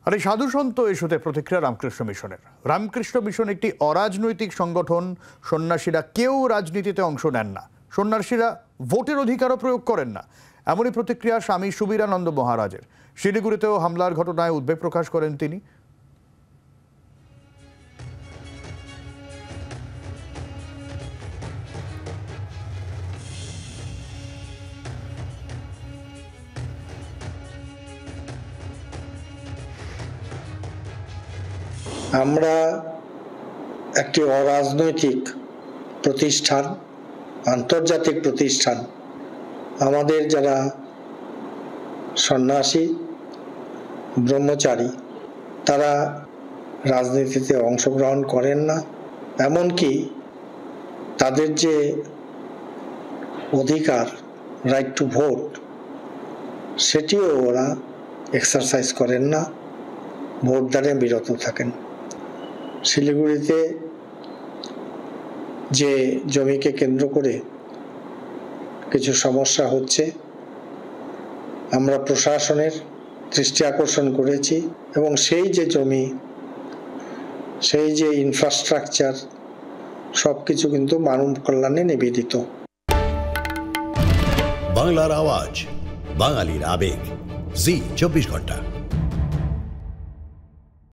আর এই সাধু সন্ত ইস্যুতে প্রতিক্রিয়া রামকৃষ্ণ মিশনের। রামকৃষ্ণ মিশন একটি অরাজনৈতিক সংগঠন। সন্ন্যাসীরা কেউ রাজনীতিতে অংশ নেন না, সন্ন্যাসীরা ভোটের অধিকারও প্রয়োগ করেন না, এমনই প্রতিক্রিয়া স্বামী সুবীরানন্দ মহারাজের। শিলিগুড়িতেও হামলার ঘটনায় উদ্বেগ প্রকাশ করেন তিনি। আমরা একটি অরাজনৈতিক প্রতিষ্ঠান, আন্তর্জাতিক প্রতিষ্ঠান। আমাদের যারা সন্ন্যাসী ব্রহ্মচারী তারা রাজনীতিতে অংশগ্রহণ করেন না, এমনকি তাদের যে অধিকার, রাইট টু ভোট, সেটিও ওরা এক্সারসাইজ করেন না, ভোটদানে বিরত থাকেন। শিলিগুড়িতে যে জমিকে কেন্দ্র করে কিছু সমস্যা হচ্ছে, আমরা প্রশাসনের দৃষ্টি আকর্ষণ করেছি এবং সেই যে জমি, সেই যে ইনফ্রাস্ট্রাকচার, সব কিছু কিন্তু মানব কল্যাণে নিবেদিত। বাংলার আওয়াজ, বাঙালির আবেগ, জি 24 ঘন্টা।